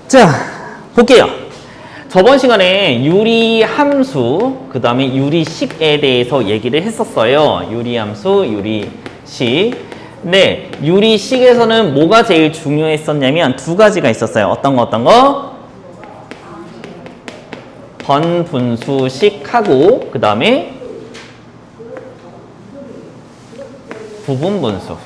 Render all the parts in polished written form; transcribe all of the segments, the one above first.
자, 볼게요. 저번 시간에 유리함수, 그 다음에 유리식에 대해서 얘기를 했었어요. 유리함수, 유리식. 네, 유리식에서는 뭐가 제일 중요했었냐면 두 가지가 있었어요. 어떤 거? 번분수식하고 그 다음에 부분분수.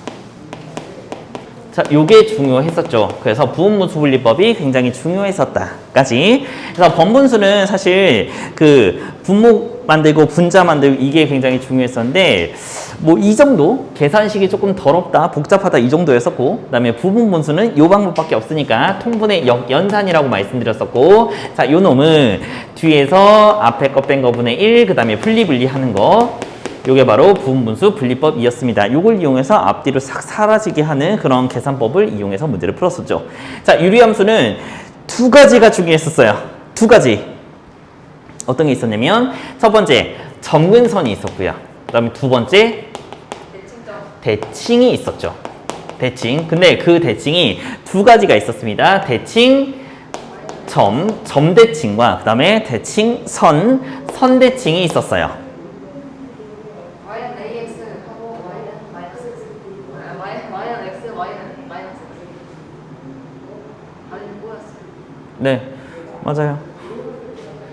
자, 요게 중요했었죠. 그래서 부분분수 분리법이 굉장히 중요했었다까지. 그래서 번분수는 사실 그 분목 만들고 분자 만들고 이게 굉장히 중요했었는데 뭐 이 정도 계산식이 조금 더럽다 복잡하다 이 정도였었고, 그다음에 부분분수는 요 방법밖에 없으니까 통분의 역연산이라고 말씀드렸었고, 자, 요 놈은 뒤에서 앞에 거 뺀 거분의 1 그다음에 분리하는 거, 요게 바로 부분분수 분리법이었습니다. 요걸 이용해서 앞뒤로 싹 사라지게 하는 그런 계산법을 이용해서 문제를 풀었었죠. 자, 유리함수는 두 가지가 중요했었어요. 두 가지. 어떤 게 있었냐면 첫 번째 점근선이 있었고요. 그 다음에 두 번째 대칭이 있었죠. 대칭. 근데 그 대칭이 두 가지가 있었습니다. 대칭 점대칭과 그 다음에 대칭 선대칭이 있었어요. 네, 맞아요.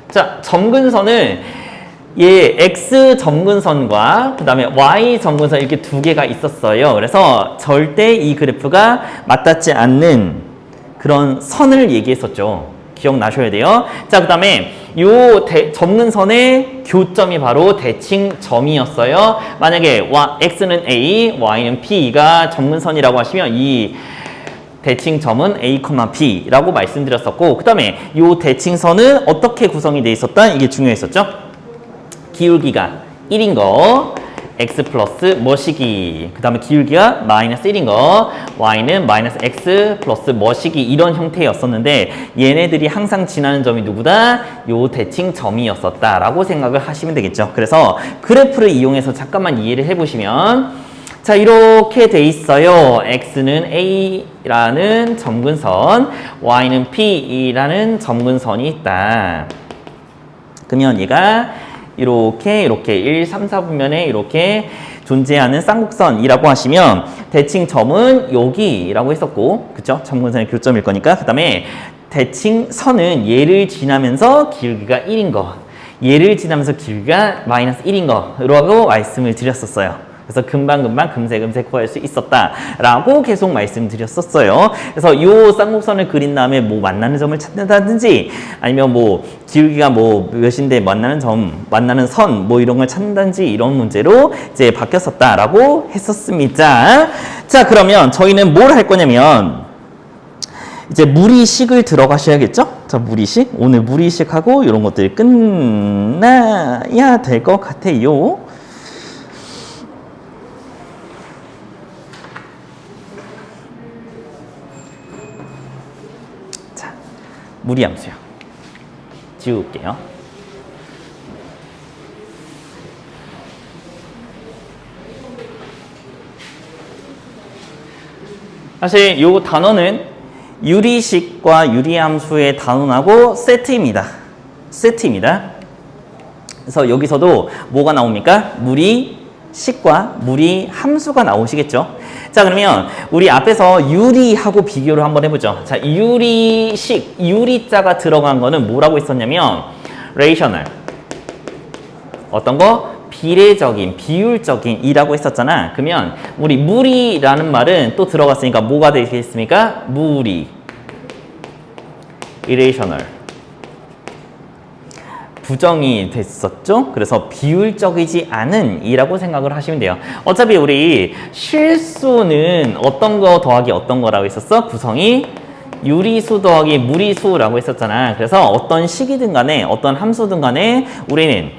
자, 점근선은 얘 X 점근선과 그 다음에 Y 점근선 이렇게 두 개가 있었어요. 그래서 절대 이 그래프가 맞닿지 않는 그런 선을 얘기했었죠. 기억나셔야 돼요. 자, 그 다음에 요 점근선의 교점이 바로 대칭점이었어요. 만약에 X는 A, Y는 B가 점근선이라고 하시면 이 대칭점은 A, B라고 말씀드렸었고, 그 다음에 이 대칭선은 어떻게 구성이 되어 있었다? 이게 중요했었죠. 기울기가 1인 거, X 플러스 뭐시기, 그 다음에 기울기가 마이너스 1인 거, Y는 마이너스 X 플러스 뭐시기, 이런 형태였었는데 얘네들이 항상 지나는 점이 누구다? 요 대칭점이었었다라고 생각을 하시면 되겠죠. 그래서 그래프를 이용해서 잠깐만 이해를 해보시면, 자, 이렇게 돼 있어요. X는 A라는 점근선, Y는 P라는 점근선이 있다. 그러면 얘가 이렇게 1, 3, 4분면에 이렇게 존재하는 쌍곡선이라고 하시면 대칭점은 여기라고 했었고, 그쵸? 점근선의 교점일 거니까. 그 다음에 대칭선은 얘를 지나면서 기울기가 1인 거, 얘를 지나면서 기울기가 마이너스 1인 거라고 말씀을 드렸었어요. 그래서 금방 금세 구할 수 있었다라고 계속 말씀드렸었어요. 그래서 이 쌍곡선을 그린 다음에 뭐 만나는 점을 찾는다든지 아니면 뭐 기울기가 뭐 몇인데 만나는 선 뭐 이런 걸 찾는다든지 이런 문제로 이제 바뀌었었다라고 했었습니다. 자, 그러면 저희는 뭘 할 거냐면 이제 무리식을 들어가셔야겠죠? 자, 무리식. 오늘 무리식하고 이런 것들이 끝나야 될 것 같아요. 무리함수요. 지울게요. 사실 이 단어는 유리식과 유리함수의 단원하고 세트입니다. 그래서 여기서도 뭐가 나옵니까? 무리식과 무리함수가 나오시겠죠. 자, 그러면 우리 앞에서 유리하고 비교를 한번 해보죠. 자, 유리식, 유리자가 들어간 거는 뭐라고 했었냐면 레이셔널, 어떤 거? 비례적인, 비율적인 이라고 했었잖아. 그러면 우리 무리라는 말은 또 들어갔으니까 뭐가 되겠습니까? 무리, irrational. 부정이 됐었죠. 그래서 비율적이지 않은 이라고 생각을 하시면 돼요. 어차피 우리 실수는 어떤 거 더하기 어떤 거라고 했었어? 구성이 유리수 더하기 무리수라고 했었잖아. 그래서 어떤 식이든 간에 어떤 함수든 간에 우리는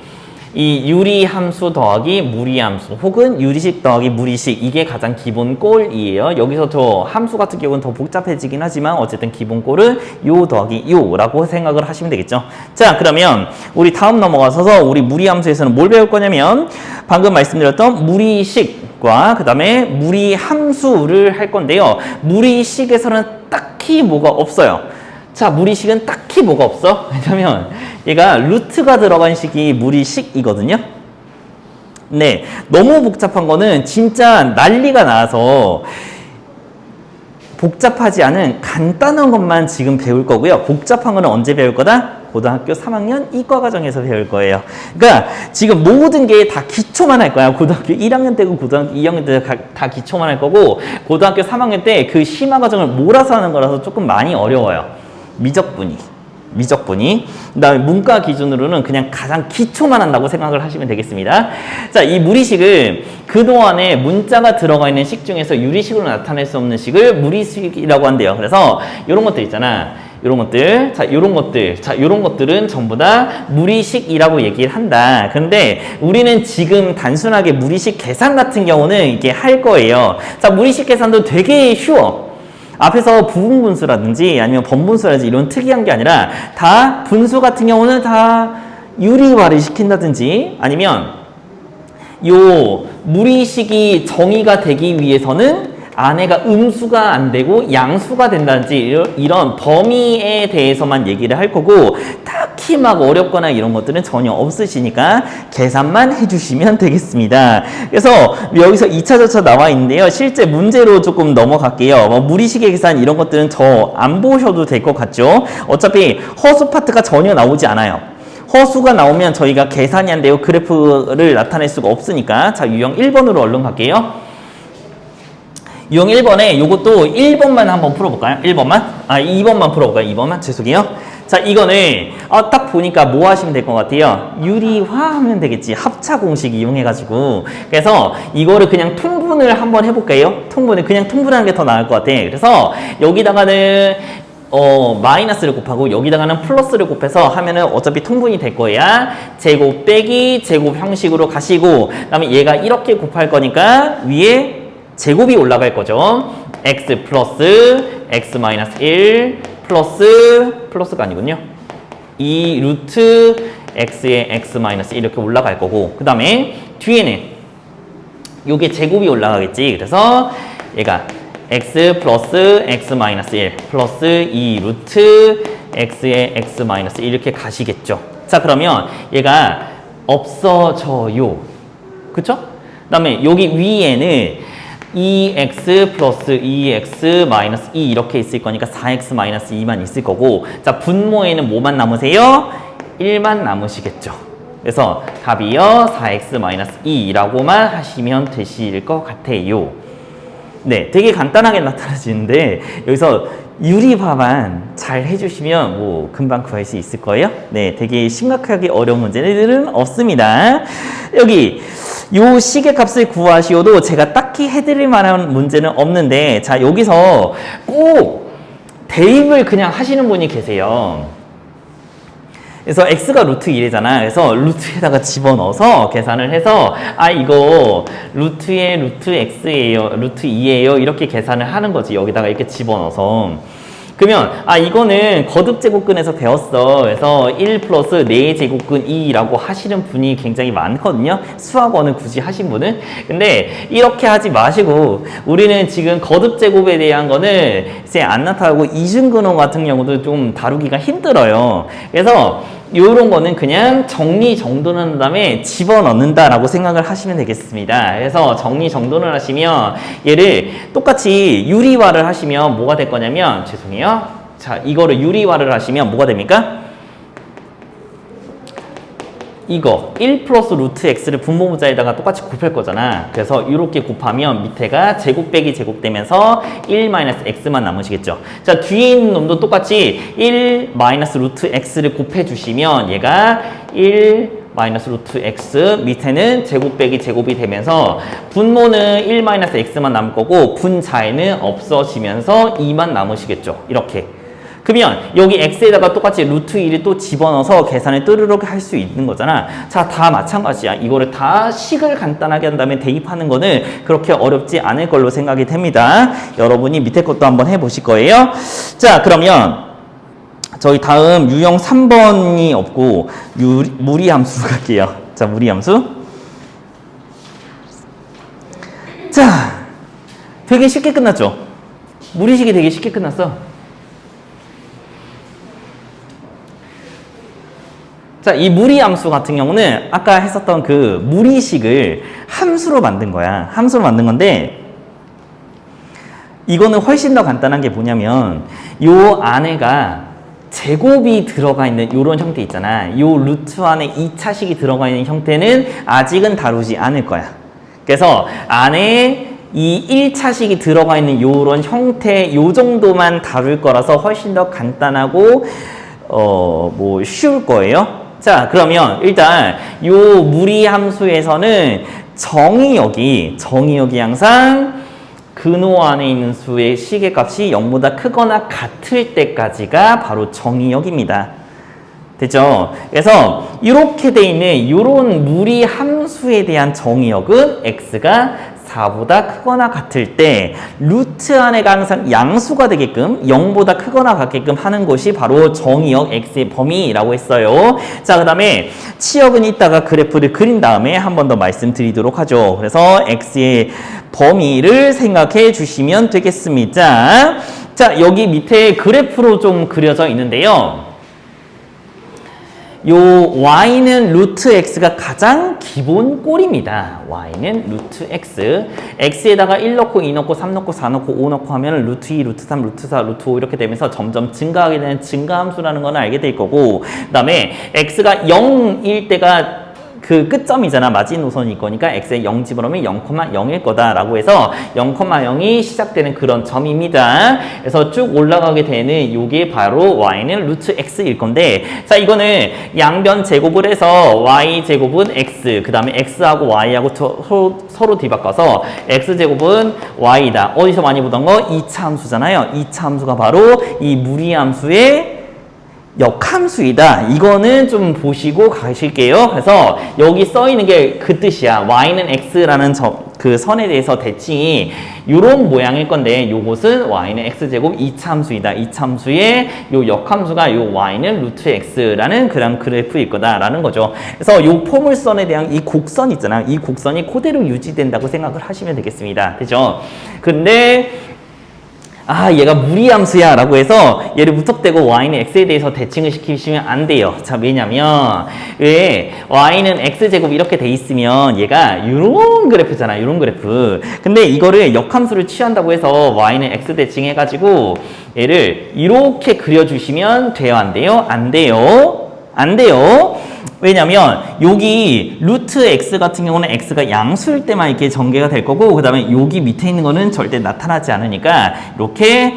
이 유리함수 더하기 무리함수 혹은 유리식 더하기 무리식, 이게 가장 기본 꼴이에요. 여기서 저 함수 같은 경우는 더 복잡해지긴 하지만 어쨌든 기본 꼴은 요 더하기 요라고 생각을 하시면 되겠죠. 자, 그러면 우리 다음 넘어가서 우리 무리함수에서는 뭘 배울 거냐면 방금 말씀드렸던 무리식과 그 다음에 무리함수를 할 건데요. 무리식에서는 딱히 뭐가 없어요. 자, 무리식은 딱히 뭐가 없어? 왜냐면 얘가 루트가 들어간 식이 무리식이거든요. 네, 너무 복잡한 거는 진짜 난리가 나서 복잡하지 않은 간단한 것만 지금 배울 거고요. 복잡한 거는 언제 배울 거다? 고등학교 3학년 이과 과정에서 배울 거예요. 그러니까 지금 모든 게 다 기초만 할 거야. 고등학교 1학년 때고 고등학교 2학년 때 다 기초만 할 거고 고등학교 3학년 때 그 심화 과정을 몰아서 하는 거라서 조금 많이 어려워요. 미적분이. 그다음에 문과 기준으로는 그냥 가장 기초만 한다고 생각을 하시면 되겠습니다. 자, 이 무리식을 그동안에 문자가 들어가 있는 식 중에서 유리식으로 나타낼 수 없는 식을 무리식이라고 한대요. 그래서 이런 것들 있잖아. 이런 것들, 이런 것들은 전부 다 무리식이라고 얘기를 한다. 근데 우리는 지금 단순하게 무리식 계산 같은 경우는 이게 할 거예요. 자, 무리식 계산도 되게 쉬워. 앞에서 부분분수라든지 아니면 번분수라든지 이런 특이한 게 아니라 다 분수 같은 경우는 다 유리화를 시킨다든지 아니면 요 무리식이 정의가 되기 위해서는 안에가 음수가 안 되고 양수가 된다든지 이런 범위에 대해서만 얘기를 할 거고 딱히 막 어렵거나 이런 것들은 전혀 없으시니까 계산만 해주시면 되겠습니다. 그래서 여기서 2차 저차 나와 있는데요. 실제 문제로 조금 넘어갈게요. 무리식의 계산 이런 것들은 저 안 보셔도 될 것 같죠. 어차피 허수 파트가 전혀 나오지 않아요. 허수가 나오면 저희가 계산이 안 되고 그래프를 나타낼 수가 없으니까 자, 유형 1번으로 얼른 갈게요. 유형 1번에 요것도 1번만 한번 풀어볼까요? 1번만? 2번만 풀어볼까요? 2번만? 죄송해요. 자, 이거는 딱 보니까 뭐 하시면 될 것 같아요? 유리화하면 되겠지. 합차 공식 이용해가지고. 그래서 이거를 그냥 통분을 한번 해볼까요? 그냥 통분하는 게 더 나을 것 같아. 그래서 여기다가는 마이너스를 곱하고 여기다가는 플러스를 곱해서 하면은 어차피 통분이 될 거야. 제곱 빼기 제곱 형식으로 가시고 그다음에 얘가 이렇게 곱할 거니까 위에 제곱이 올라갈 거죠. x 플러스 x 마이너스 1 플러스가 아니군요. 2 루트 x의 x 마이너스 1 이렇게 올라갈 거고 그 다음에 뒤에는 요게 제곱이 올라가겠지. 그래서 얘가 x 플러스 x 마이너스 1 플러스 2 루트 x의 x 마이너스 1 이렇게 가시겠죠. 자, 그러면 얘가 없어져요. 그쵸? 그 다음에 여기 위에는 2x 플러스 2x 마이너스 2 이렇게 있을 거니까 4x 마이너스 2만 있을 거고 자, 분모에는 뭐만 남으세요? 1만 남으시겠죠. 그래서 답이요 4x 마이너스 2라고만 하시면 되실 것 같아요. 네, 되게 간단하게 나타나지는데 여기서 유리화만 잘 해주시면 뭐 금방 구할 수 있을 거예요. 네, 되게 심각하게 어려운 문제들은 없습니다. 여기 요 식의 값을 구하시오도 제가 딱히 해드릴 만한 문제는 없는데 자, 여기서 꼭 대입을 그냥 하시는 분이 계세요. 그래서 x가 루트 1이잖아. 그래서 루트에다가 집어넣어서 계산을 해서 이거 루트에 루트 x예요. 루트 2예요. 이렇게 계산을 하는 거지. 여기다가 이렇게 집어넣어서. 그러면 이거는 거듭제곱근에서 배웠어. 그래서 1 플러스 4제곱근 2라고 하시는 분이 굉장히 많거든요. 수학원을 굳이 하신 분은. 근데 이렇게 하지 마시고 우리는 지금 거듭제곱에 대한 거는 이제 안 나타나고 이중근호 같은 경우도 좀 다루기가 힘들어요. 그래서 요런 거는 그냥 정리정돈한 다음에 집어넣는다라고 생각을 하시면 되겠습니다. 그래서 정리정돈을 하시면 얘를 똑같이 유리화를 하시면 뭐가 될 거냐면 죄송해요. 자, 이거를 유리화를 하시면 뭐가 됩니까? 이거 1 플러스 루트 x를 분모문자에다가 똑같이 곱할 거잖아. 그래서 이렇게 곱하면 밑에가 제곱 빼기 제곱 되면서 1 마이너스 x만 남으시겠죠. 자, 뒤에 있는 놈도 똑같이 1 마이너스 루트 x를 곱해 주시면 얘가 1 마이너스 루트 x 밑에는 제곱 빼기 제곱이 되면서 분모는 1 마이너스 x만 남을 거고 분자에는 없어지면서 2만 남으시겠죠. 이렇게. 그러면 여기 x에다가 똑같이 루트 1을 또 집어넣어서 계산을 뜨르륵 할 수 있는 거잖아. 자, 다 마찬가지야. 이거를 다 식을 간단하게 한 다음에 대입하는 거는 그렇게 어렵지 않을 걸로 생각이 됩니다. 여러분이 밑에 것도 한번 해보실 거예요. 자, 그러면 저희 다음 유형 3번이 없고 무리함수 갈게요. 자, 무리함수. 자, 되게 쉽게 끝났죠? 무리식이 되게 쉽게 끝났어. 자, 이 무리함수 같은 경우는 아까 했었던 그 무리식을 함수로 만든 거야. 함수로 만든 건데 이거는 훨씬 더 간단한 게 뭐냐면 요 안에가 제곱이 들어가 있는 요런 형태 있잖아. 요 루트 안에 2차식이 들어가 있는 형태는 아직은 다루지 않을 거야. 그래서 안에 이 1차식이 들어가 있는 요런 형태 요 정도만 다룰 거라서 훨씬 더 간단하고 뭐 쉬울 거예요. 자, 그러면 일단 요 무리함수에서는 정의역이 항상 근호 안에 있는 수의 시계값이 0보다 크거나 같을 때까지가 바로 정의역입니다. 됐죠? 그래서 이렇게 돼 있는 이런 무리함수에 대한 정의역은 x가 4보다 크거나 같을 때 루트 안에가 항상 양수가 되게끔 0보다 크거나 같게끔 하는 것이 바로 정의역 x의 범위라고 했어요. 자, 그 다음에 치역은 이따가 그래프를 그린 다음에 한 번 더 말씀드리도록 하죠. 그래서 x의 범위를 생각해 주시면 되겠습니다. 자, 여기 밑에 그래프로 좀 그려져 있는데요. 요 y는 루트 x가 가장 기본 꼴입니다. y는 루트 x. x에다가 1 넣고 2 넣고 3 넣고 4 넣고 5 넣고 하면 루트 2, 루트 3, 루트 4, 루트 5 이렇게 되면서 점점 증가하게 되는 증가함수라는 건 알게 될 거고, 그 다음에 x가 0일 때가 그 끝점이잖아. 마지노선일 거니까 x에 0 집어넣으면 0,0일 거다라고 해서 0,0이 시작되는 그런 점입니다. 그래서 쭉 올라가게 되는 요게 바로 y는 루트 x일 건데, 자, 이거는 양변 제곱을 해서 y 제곱은 x, 그 다음에 x하고 y하고 서로 뒤바꿔서 x제곱은 y다. 어디서 많이 보던 거 2차 함수잖아요. 2차 함수가 바로 이 무리함수의 역함수이다. 이거는 좀 보시고 가실게요. 그래서 여기 써 있는 게 그 뜻이야. y는 x라는 그 선에 대해서 대칭이 이런 모양일 건데, 요것은 y는 x제곱 2차 함수이다. 2차 함수의 요 역함수가 요 y는 루트 x라는 그런 그래프일 거다라는 거죠. 그래서 요 포물선에 대한 이 곡선 있잖아. 이 곡선이 그대로 유지된다고 생각을 하시면 되겠습니다. 그죠? 근데 얘가 무리함수야 라고 해서 얘를 무턱대고 y는 x에 대해서 대칭을 시키시면 안 돼요. 자, 왜냐면 왜 y는 x제곱 이렇게 돼 있으면 얘가 요런 그래프잖아. 요런 그래프. 근데 이거를 역함수를 취한다고 해서 y는 x 대칭 해가지고 얘를 이렇게 그려주시면 돼요? 안 돼요? 안 돼요? 안 돼요? 왜냐면 여기 루트 x 같은 경우는 x가 양수일 때만 이렇게 전개가 될 거고, 그 다음에 여기 밑에 있는 거는 절대 나타나지 않으니까 이렇게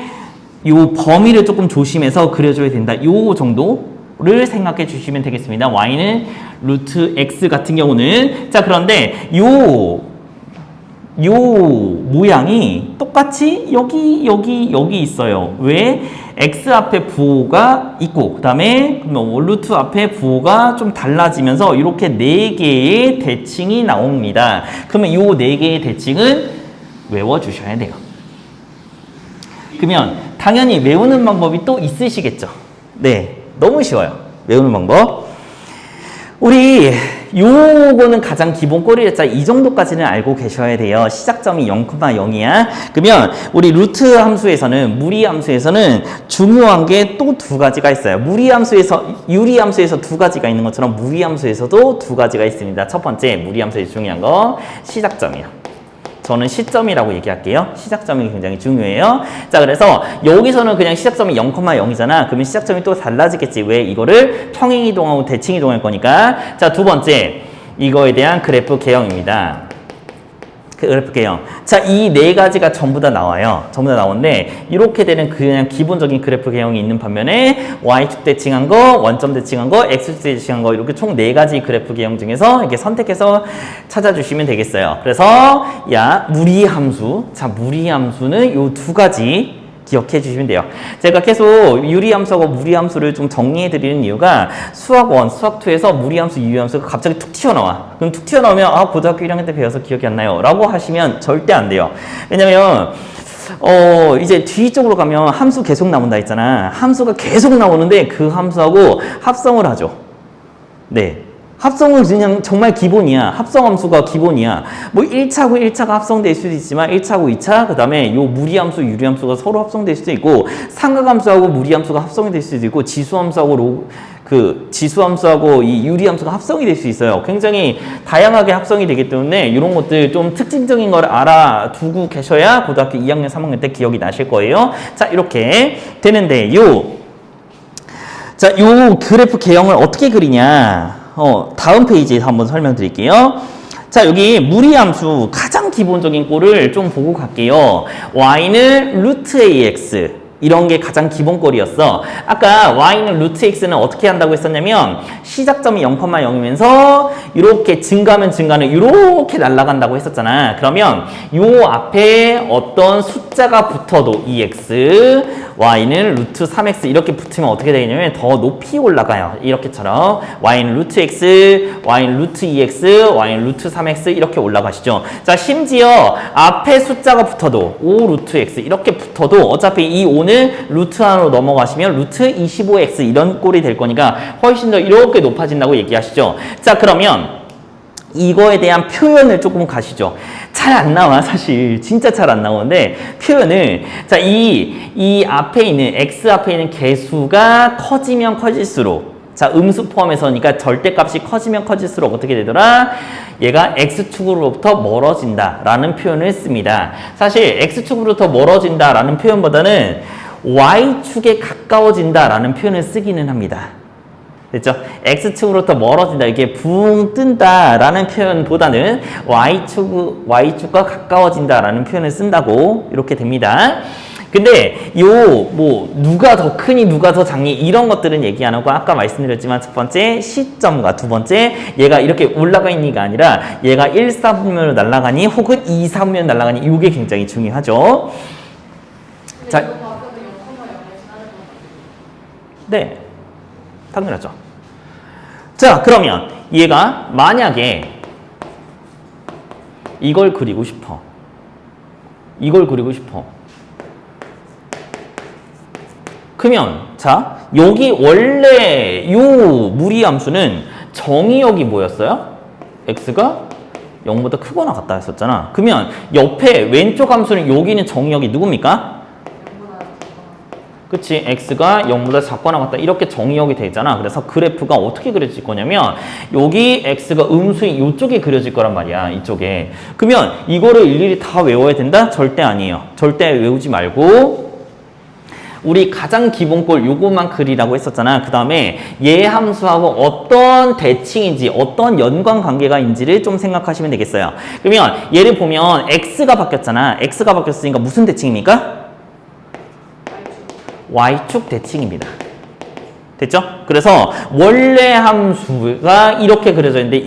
요 범위를 조금 조심해서 그려줘야 된다. 요 정도를 생각해 주시면 되겠습니다. y는 루트 x 같은 경우는. 자, 그런데 요 모양이 똑같이 여기 있어요. 왜? x 앞에 부호가 있고, 그 다음에 루트 앞에 부호가 좀 달라지면서 이렇게 4개의 대칭이 나옵니다. 그러면 이 4개의 대칭은 외워주셔야 돼요. 그러면 당연히 외우는 방법이 또 있으시겠죠. 네, 너무 쉬워요. 외우는 방법. 우리 요거는 가장 기본 꼴이랬자 이 정도까지는 알고 계셔야 돼요. 시작점이 0,0이야. 그러면 우리 루트 함수에서는, 무리함수에서는 중요한 게 또 2가지가 있어요. 유리함수에서 2가지가 있는 것처럼 무리함수에서도 2가지가 있습니다. 첫 번째, 무리함수에서 중요한 거 시작점이요. 저는 시점이라고 얘기할게요. 시작점이 굉장히 중요해요. 자, 그래서 여기서는 그냥 시작점이 0,0이잖아. 그러면 시작점이 또 달라지겠지. 왜? 이거를 평행이동하고 대칭이동할 거니까. 자, 두 번째, 이거에 대한 그래프 개형입니다. 그래프 개형. 자, 이 4가지가 전부 다 나와요. 전부 다 나오는데 이렇게 되는 그냥 기본적인 그래프 개형이 있는 반면에 y축 대칭한 거, 원점 대칭한 거, x축 대칭한 거, 이렇게 총 4가지 그래프 개형 중에서 이렇게 선택해서 찾아주시면 되겠어요. 그래서 무리함수. 자, 무리함수는 요 2가지 기억해 주시면 돼요. 제가 계속 유리함수하고 무리함수를 좀 정리해 드리는 이유가 수학 1, 수학 2에서 무리함수, 유리함수가 갑자기 툭 튀어나와. 그럼 툭 튀어나오면 고등학교 1학년 때 배워서 기억이 안 나요 라고 하시면 절대 안 돼요. 왜냐면 이제 뒤쪽으로 가면 함수 계속 나온다 했잖아. 함수가 계속 나오는데 그 함수하고 합성을 하죠. 네. 합성은 그냥 정말 기본이야. 합성함수가 기본이야. 뭐 1차고 1차가 합성될 수도 있지만 1차고 2차 그다음에 요 무리함수, 유리함수가 서로 합성될 수도 있고 삼각함수하고 무리함수가 합성이 될 수도 있고 지수함수하고 지수함수하고 이 유리함수가 합성이 될 수 있어요. 굉장히 다양하게 합성이 되기 때문에 이런 것들 좀 특징적인 걸 알아두고 계셔야 고등학교 2학년, 3학년 때 기억이 나실 거예요. 자, 이렇게 되는데요. 자, 요 그래프 개형을 어떻게 그리냐? 다음 페이지에서 한번 설명드릴게요. 자, 여기 무리함수 가장 기본적인 꼴을 좀 보고 갈게요. y는 루트 ax 이런 게 가장 기본꼴이었어. 아까 y는 루트 x는 어떻게 한다고 했었냐면 시작점이 0,0이면서 이렇게 증가하면 증가는 이렇게 날아간다고 했었잖아. 그러면 요 앞에 어떤 숫자가 붙어도 2x, y는 루트 3x 이렇게 붙으면 어떻게 되냐면 더 높이 올라가요. 이렇게처럼 y는 루트 x, y는 루트 2x, y는 루트 3x 이렇게 올라가시죠. 자, 심지어 앞에 숫자가 붙어도 5 루트 x 이렇게 붙어도 어차피 이 5는 루트 안으로 넘어가시면 루트 25x 이런 꼴이 될 거니까 훨씬 더 이렇게 높아진다고 얘기하시죠. 자, 그러면 이거에 대한 표현을 조금 가시죠. 잘 안 나와, 사실. 진짜 잘 안 나오는데, 표현을. 자, 이 앞에 있는, x 앞에 있는 개수가 커지면 커질수록, 자, 음수 포함해서니까 절대값이 커지면 커질수록 어떻게 되더라? 얘가 x축으로부터 멀어진다 라는 표현을 씁니다. 사실 x축으로부터 멀어진다 라는 표현보다는 y축에 가까워진다 라는 표현을 쓰기는 합니다. 됐죠? x축으로부터 멀어진다, 이게 붕 뜬다 라는 표현보다는 y축과 가까워진다 라는 표현을 쓴다고 이렇게 됩니다. 근데 누가 더 크니 누가 더 작니 이런 것들은 얘기 안 하고 아까 말씀드렸지만 첫 번째 시점과 두 번째 얘가 이렇게 올라가 있니가 아니라 얘가 1, 4분면으로 날아가니 혹은 2, 4분면으로 날아가니 이게 굉장히 중요하죠. 자, 네, 당연하죠. 자, 그러면 얘가 만약에 이걸 그리고 싶어. 그러면 자, 여기 원래 요 무리함수는 정의역이 뭐였어요? x가 0보다 크거나 같다 했었잖아. 그러면 옆에 왼쪽 함수는 여기는 정의역이 누굽니까? 그치? x가 0보다 작거나 같다 이렇게 정의역이 되잖아. 그래서 그래프가 어떻게 그려질 거냐면 여기 x가 음수인 이쪽에 그려질 거란 말이야. 이쪽에. 그러면 이거를 일일이 다 외워야 된다? 절대 아니에요. 절대 외우지 말고 우리 가장 기본꼴 요것만 그리라고 했었잖아. 그 다음에 얘 함수하고 어떤 대칭인지 어떤 연관관계가인지를 좀 생각하시면 되겠어요. 그러면 얘를 보면 x가 바뀌었잖아. x가 바뀌었으니까 무슨 대칭입니까? y축 대칭입니다. 됐죠? 그래서 원래 함수가 이렇게 그려져 있는데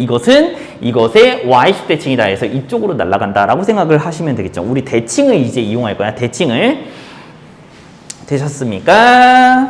이것의 y축 대칭이다 해서 이쪽으로 날아간다라고 생각을 하시면 되겠죠. 우리 대칭을 이제 이용할 거야. 대칭을. 되셨습니까?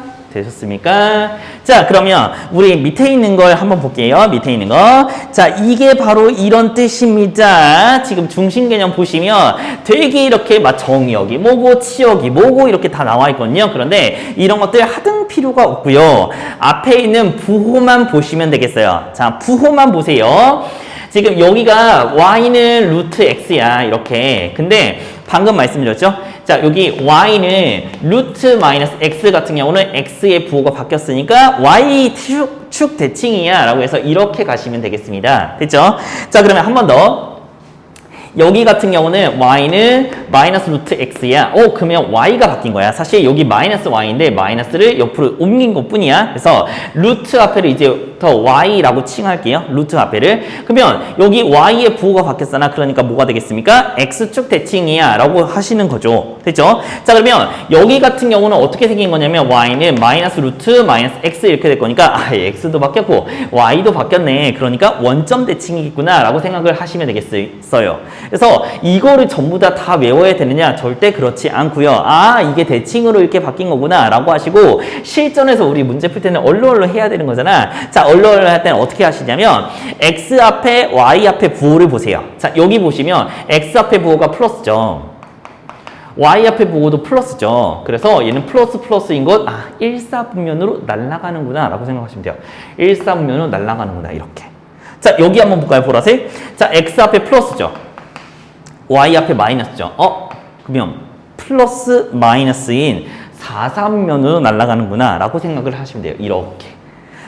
자, 그러면 우리 밑에 있는 걸 한번 볼게요. 밑에 있는 거. 자, 이게 바로 이런 뜻입니다. 지금 중심 개념 보시면 되게 이렇게 막 정의역이 뭐고 치역이 뭐고 이렇게 다 나와 있거든요. 그런데 이런 것들 하등 필요가 없고요. 앞에 있는 부호만 보시면 되겠어요. 자, 부호만 보세요. 지금 여기가 y는 루트 x야. 이렇게. 근데 방금 말씀드렸죠? 자, 여기 y는 루트 마이너스 x 같은 경우는 x의 부호가 바뀌었으니까 y축 대칭이야 라고 해서 이렇게 가시면 되겠습니다. 됐죠? 자, 그러면 한 번 더. 여기 같은 경우는 y는 마이너스 루트 x야. 그러면 y가 바뀐 거야. 사실 여기 마이너스 y인데 마이너스를 옆으로 옮긴 것 뿐이야. 그래서 루트 앞에를 이제부터 y라고 칭할게요. 루트 앞에를. 그러면 여기 y의 부호가 바뀌었잖아. 그러니까 뭐가 되겠습니까? x축 대칭이야 라고 하시는 거죠. 됐죠? 자, 그러면 여기 같은 경우는 어떻게 생긴 거냐면 y는 마이너스 루트 마이너스 x 이렇게 될 거니까 x도 바뀌었고 y도 바뀌었네. 그러니까 원점 대칭이겠구나 라고 생각을 하시면 되겠어요. 그래서 이거를 전부 다 외워야 되느냐? 절대 그렇지 않고요. 이게 대칭으로 이렇게 바뀐 거구나 라고 하시고 실전에서 우리 문제 풀 때는 얼얼 해야 되는 거잖아. 자, 얼얼 할 때는 어떻게 하시냐면 x 앞에 y 앞에 부호를 보세요. 자, 여기 보시면 x 앞에 부호가 플러스죠. y 앞에 부호도 플러스죠. 그래서 얘는 플러스인 것 1, 4분면으로 날아가는구나 라고 생각하시면 돼요. 1, 4분면으로 날아가는구나 이렇게. 자, 여기 한번 볼까요? 보라색. 자, x 앞에 플러스죠. y 앞에 마이너스죠. 그러면 플러스 마이너스인 4,3면으로 날아가는구나 라고 생각을 하시면 돼요. 이렇게.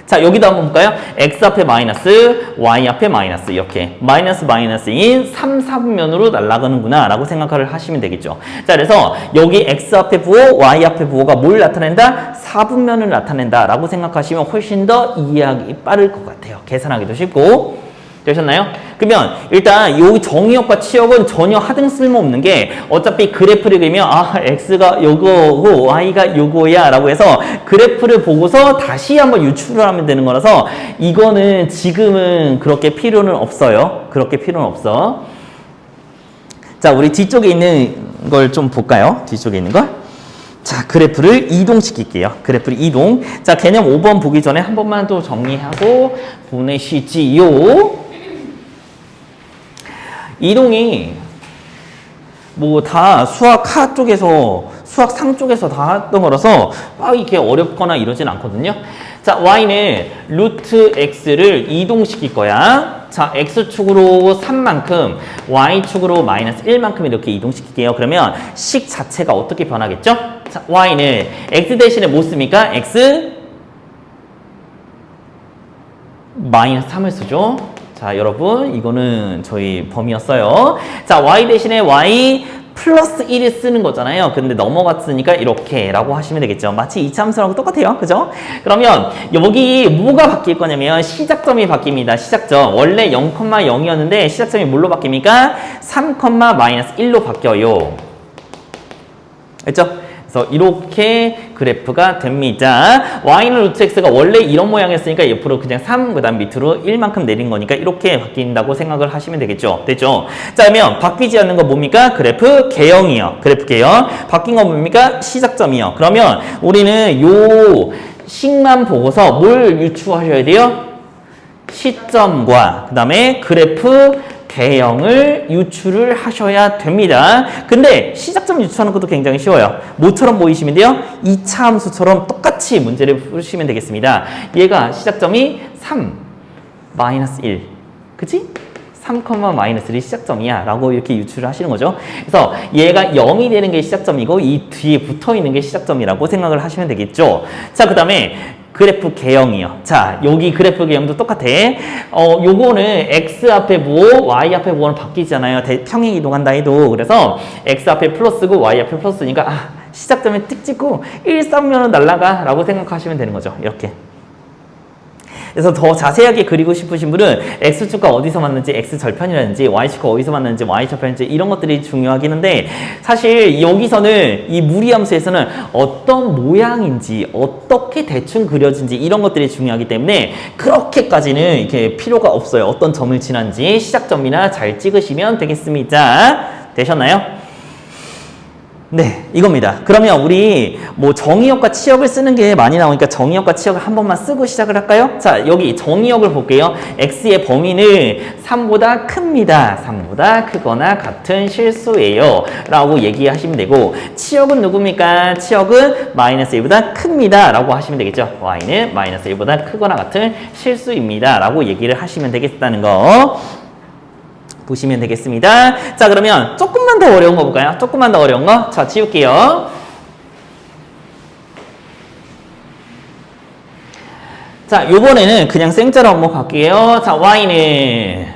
자, 여기도 한번 볼까요? x 앞에 마이너스, y 앞에 마이너스 이렇게 마이너스 마이너스인 3, 4분면으로 날아가는구나 라고 생각을 하시면 되겠죠. 자, 그래서 여기 x 앞에 부호, y 앞에 부호가 뭘 나타낸다? 4분면을 나타낸다 라고 생각하시면 훨씬 더 이해하기 빠를 것 같아요. 계산하기도 쉽고. 되셨나요? 그러면 일단 요 정의역과 치역은 전혀 하등 쓸모없는 게 어차피 그래프를 그리면 x가 요거고 y가 요거야 라고 해서 그래프를 보고서 다시 한번 유추를 하면 되는 거라서 이거는 지금은 그렇게 필요는 없어요. 그렇게 필요는 없어. 자, 우리 뒤쪽에 있는 걸 좀 볼까요? 뒤쪽에 있는 걸. 자, 그래프를 이동시킬게요. 그래프를 이동. 자, 개념 5번 보기 전에 한 번만 또 정리하고 보내시지요. 이동이 뭐 다 수학하 쪽에서 수학상 쪽에서 다 했던 거라서 막 이렇게 어렵거나 이러진 않거든요. 자, y는 루트 x를 이동시킬 거야. 자, x축으로 3만큼 y축으로 마이너스 1만큼 이렇게 이동시킬게요. 그러면 식 자체가 어떻게 변하겠죠? 자, y는 x 대신에 뭐 씁니까? x 마이너스 3을 쓰죠. 자, 여러분 이거는 저희 범위였어요. 자, y 대신에 y 플러스 1을 쓰는 거잖아요. 근데 넘어갔으니까 이렇게 라고 하시면 되겠죠. 마치 이차함수랑 똑같아요. 그죠? 그러면 여기 뭐가 바뀔 거냐면 시작점이 바뀝니다. 시작점. 원래 0,0이었는데 시작점이 뭘로 바뀝니까? 3, 마이너스 1로 바뀌어요. 됐죠? 그래서 이렇게 그래프가 됩니다. y는 루트 x가 원래 이런 모양이었으니까 옆으로 그냥 3, 그 다음 밑으로 1만큼 내린 거니까 이렇게 바뀐다고 생각을 하시면 되겠죠. 됐죠? 자, 그러면 바뀌지 않는 거 뭡니까? 그래프 개형이요. 그래프 개형. 바뀐 거 뭡니까? 시작점이요. 그러면 우리는 요 식만 보고서 뭘 유추하셔야 돼요? 시점과 그 다음에 그래프 개형을 유추를 하셔야 됩니다. 근데 시작점 유추하는 것도 굉장히 쉬워요. 뭐처럼 보이시면 돼요? 2차 함수처럼 똑같이 문제를 푸시면 되겠습니다. 얘가 시작점이 3, 마이너스 1. 그치? 3, 마이너스 1이 시작점이야 라고 이렇게 유추를 하시는 거죠. 그래서 얘가 0이 되는 게 시작점이고 이 뒤에 붙어있는 게 시작점이라고 생각을 하시면 되겠죠. 자, 그 다음에 그래프 개형이요. 자, 여기 그래프 개형도 똑같아. 요거는 x 앞에 부호, y 앞에 부호는 바뀌잖아요. 평행 이동한다 해도. 그래서 x 앞에 플러스고 y 앞에 플러스니까 시작점에 틱 찍고 1, 3면은 날라가 라고 생각하시면 되는 거죠. 이렇게. 그래서 더 자세하게 그리고 싶으신 분은 x축과 어디서 맞는지 x절편이라든지 y축과 어디서 맞는지 y절편인지 이런 것들이 중요하긴 한데 사실 여기서는 이 무리함수에서는 어떤 모양인지 어떻게 대충 그려진지 이런 것들이 중요하기 때문에 그렇게까지는 이렇게 필요가 없어요. 어떤 점을 지난지 시작점이나 잘 찍으시면 되겠습니다. 되셨나요? 네, 이겁니다. 그러면 우리 뭐 정의역과 치역을 쓰는 게 많이 나오니까 정의역과 치역을 한 번만 쓰고 시작을 할까요? 자, 여기 정의역을 볼게요. x의 범위는 3보다 큽니다. 3보다 크거나 같은 실수예요. 라고 얘기하시면 되고 치역은 누굽니까? 치역은 마이너스 1보다 큽니다. 라고 하시면 되겠죠. y는 마이너스 1보다 크거나 같은 실수입니다. 라고 얘기를 하시면 되겠다는 거. 보시면 되겠습니다. 자, 그러면 조금만 더 어려운 거 볼까요? 조금만 더 어려운 거. 자, 지울게요. 자, 요번에는 그냥 생짜로 한번 갈게요. 자, y는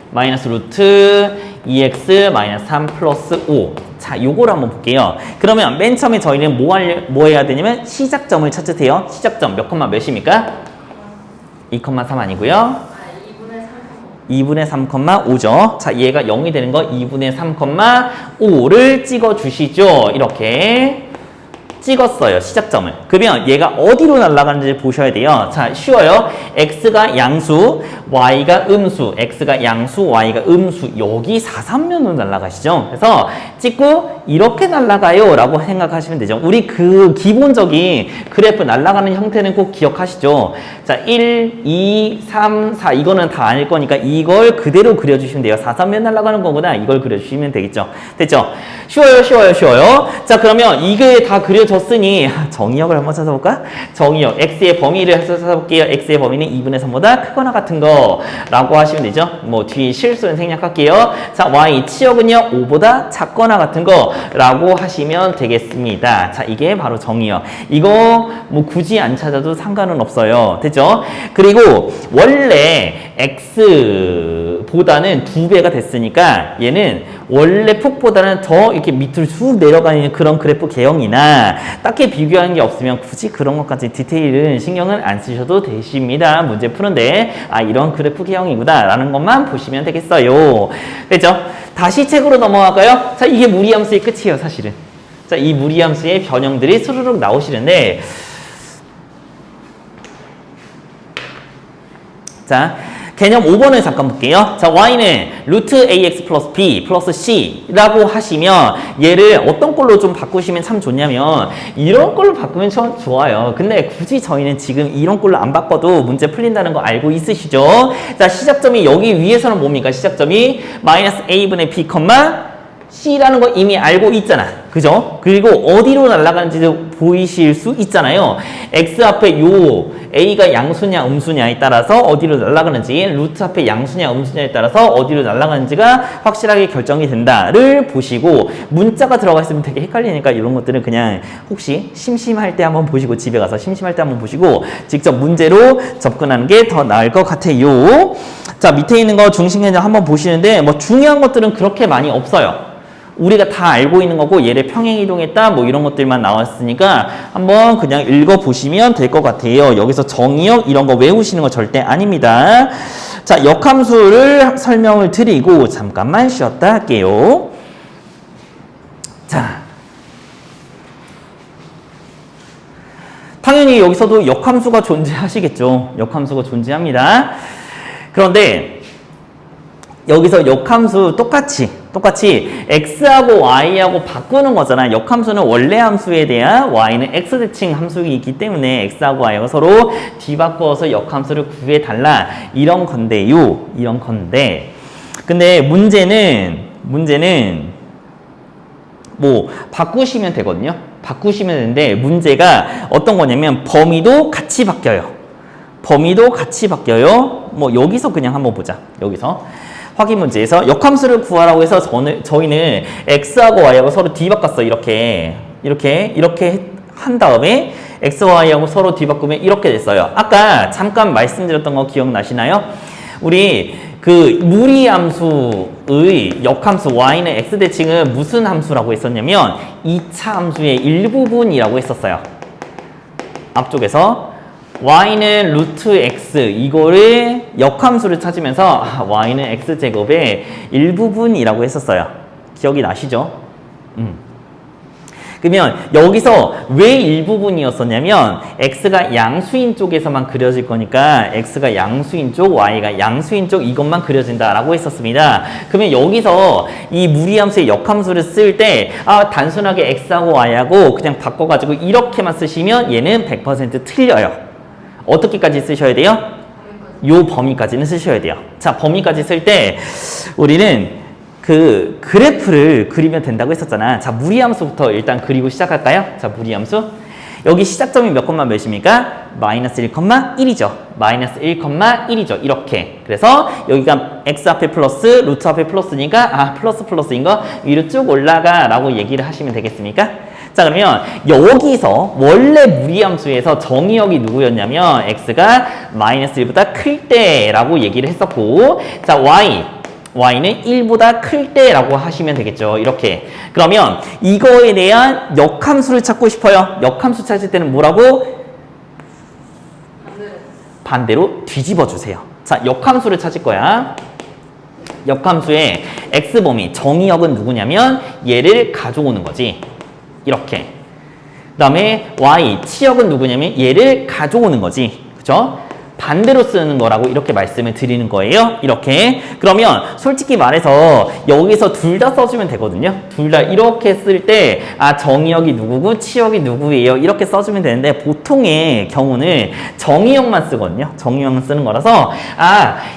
마이너스 루트 2x 마이너스 3 플러스 5. 자, 요거를 한번 볼게요. 그러면 맨 처음에 저희는 뭐 해야 되냐면 시작점을 찾으세요. 시작점 몇 콤마 몇입니까? 2,3 아니고요. 2분의 3,5죠. 자, 얘가 0이 되는 거 2분의 3,5를 찍어주시죠. 이렇게 찍었어요. 시작점을. 그러면 얘가 어디로 날아가는지 보셔야 돼요. 자, 쉬워요. x가 양수, y가 음수. x가 양수, y가 음수. 여기 4,3면으로 날아가시죠. 그래서 찍고 이렇게 날아가요 라고 생각하시면 되죠. 우리 그 기본적인 그래프 날아가는 형태는 꼭 기억하시죠? 자, 1, 2, 3, 4 이거는 다 아닐 거니까 이걸 그대로 그려주시면 돼요. 4, 3면 날아가는 거구나. 이걸 그려주시면 되겠죠. 됐죠? 쉬워요, 쉬워요, 쉬워요. 자, 그러면 이게 다 그려졌으니 정의역을 한번 찾아볼까? 정의역, x의 범위를 찾아볼게요. x의 범위는 2분의 3보다 크거나 같은 거라고 하시면 되죠. 뭐 뒤에 실수는 생략할게요. 자, y 치역은요 5보다 작거나 같은 거라고 하시면 되겠습니다. 자, 이게 바로 정의역. 이거 뭐 굳이 안 찾아도 상관은 없어요. 됐죠? 그리고 원래 x보다는 2배가 됐으니까 얘는 원래 폭보다는 더 이렇게 밑으로 쭉 내려가는 그런 그래프 개형이나 딱히 비교하는 게 없으면 굳이 그런 것까지 디테일은 신경을 안 쓰셔도 되십니다. 문제 푸는데 아 이런 그래프 개형이구나 라는 것만 보시면 되겠어요. 됐죠? 다시 책으로 넘어갈까요? 자, 이게 무리함수의 끝이에요, 사실은. 자, 이 무리함수의 변형들이 스르륵 나오시는데 자, 개념 5번을 잠깐 볼게요. 자, y는 루트 ax 플러스 b 플러스 c라고 하시면 얘를 어떤 걸로 좀 바꾸시면 참 좋냐면 이런 걸로 바꾸면 참 좋아요. 근데 굳이 저희는 지금 이런 걸로 안 바꿔도 문제 풀린다는 거 알고 있으시죠? 자, 시작점이 여기 위에서는 뭡니까? 시작점이 마이너스 a분의 b, c라는 거 이미 알고 있잖아. 그죠? 그리고 어디로 날아가는지도 보이실 수 있잖아요. x 앞에 요 a가 양수냐 음수냐에 따라서 어디로 날아가는지, 루트 앞에 양수냐 음수냐에 따라서 어디로 날아가는지가 확실하게 결정이 된다를 보시고, 문자가 들어가 있으면 되게 헷갈리니까 이런 것들은 그냥 혹시 심심할 때 한번 보시고, 집에 가서 심심할 때 한번 보시고 직접 문제로 접근하는 게 더 나을 것 같아요. 자, 밑에 있는 거 중심 개념 한번 보시는데 뭐 중요한 것들은 그렇게 많이 없어요. 우리가 다 알고 있는 거고 얘를 평행이동했다 뭐 이런 것들만 나왔으니까 한번 그냥 읽어보시면 될 것 같아요. 여기서 정의역 이런 거 외우시는 거 절대 아닙니다. 자, 역함수를 설명을 드리고 잠깐만 쉬었다 할게요. 자, 당연히 여기서도 역함수가 존재하시겠죠. 역함수가 존재합니다. 그런데 여기서 역함수 똑같이 x하고 y하고 바꾸는 거잖아. 역함수는 원래 함수에 대한 y는 x대칭 함수이기 때문에 x하고 y하고 서로 뒤바꿔서 역함수를 구해달라 이런 건데요. 이런 건데 근데 문제는 뭐 바꾸시면 되거든요. 바꾸시면 되는데 문제가 어떤 거냐면 범위도 같이 바뀌어요. 뭐 여기서 그냥 한번 보자. 여기서 확인 문제에서 역함수를 구하라고 해서 저희는 x하고 y하고 서로 뒤바꿨어. 이렇게 한 다음에 x와 y하고 서로 뒤바꾸면 이렇게 됐어요. 아까 잠깐 말씀드렸던 거 기억나시나요? 우리 그 무리함수의 역함수 y는 x대칭은 무슨 함수라고 했었냐면 2차 함수의 일부분이라고 했었어요. 앞쪽에서 y는 루트 x 이거를 역함수를 찾으면서 y는 x제곱의 일부분이라고 했었어요. 기억이 나시죠? 그러면 여기서 왜 일부분이었었냐면 x가 양수인 쪽에서만 그려질 거니까 x가 양수인 쪽, y가 양수인 쪽 이것만 그려진다라고 했었습니다. 그러면 여기서 이 무리함수의 역함수를 쓸 때 단순하게 x하고 y하고 그냥 바꿔가지고 이렇게만 쓰시면 얘는 100% 틀려요. 어떻게까지 쓰셔야 돼요? 요 범위까지는 쓰셔야 돼요. 자, 범위까지 쓸 때 우리는 그 그래프를 그리면 된다고 했었잖아. 자, 무리함수부터 일단 그리고 시작할까요? 자, 무리함수. 여기 시작점이 몇 콤마 몇입니까? 마이너스 1,1이죠. 마이너스 1,1이죠. 이렇게. 그래서 여기가 x 앞에 플러스, 루트 앞에 플러스니까 플러스인 거 위로 쭉 올라가 라고 얘기를 하시면 되겠습니까? 자, 그러면 여기서 원래 무리함수에서 정의역이 누구였냐면 x가 마이너스 1보다 클 때라고 얘기를 했었고, 자, y는 1보다 클 때라고 하시면 되겠죠. 이렇게. 그러면 이거에 대한 역함수를 찾고 싶어요. 역함수 찾을 때는 뭐라고? 반대로 뒤집어 주세요. 자, 역함수를 찾을 거야. 역함수의 x범위, 정의역은 누구냐면 얘를 가져오는 거지. 이렇게. 그 다음에 y, 치역은 누구냐면 얘를 가져오는 거지. 그죠? 반대로 쓰는 거라고 이렇게 말씀을 드리는 거예요. 이렇게. 그러면 솔직히 말해서 여기서 둘 다 써주면 되거든요. 둘 다 이렇게 쓸 때 정의역이 누구고 치역이 누구예요. 이렇게 써주면 되는데 보통의 경우는 정의역만 쓰거든요. 정의역만 쓰는 거라서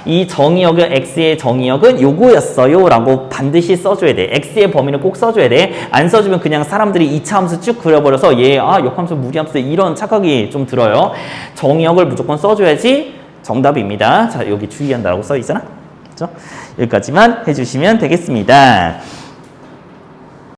이 정의역은 X의 정의역은 요거였어요 라고 반드시 써줘야 돼. X의 범위는 꼭 써줘야 돼. 안 써주면 그냥 사람들이 2차 함수 쭉 그려버려서 얘 역함수 무리함수 이런 착각이 좀 들어요. 정의역을 무조건 써줘야지 정답입니다. 자, 여기 주의한다라고 써 있잖아. 그렇죠? 여기까지만 해주시면 되겠습니다.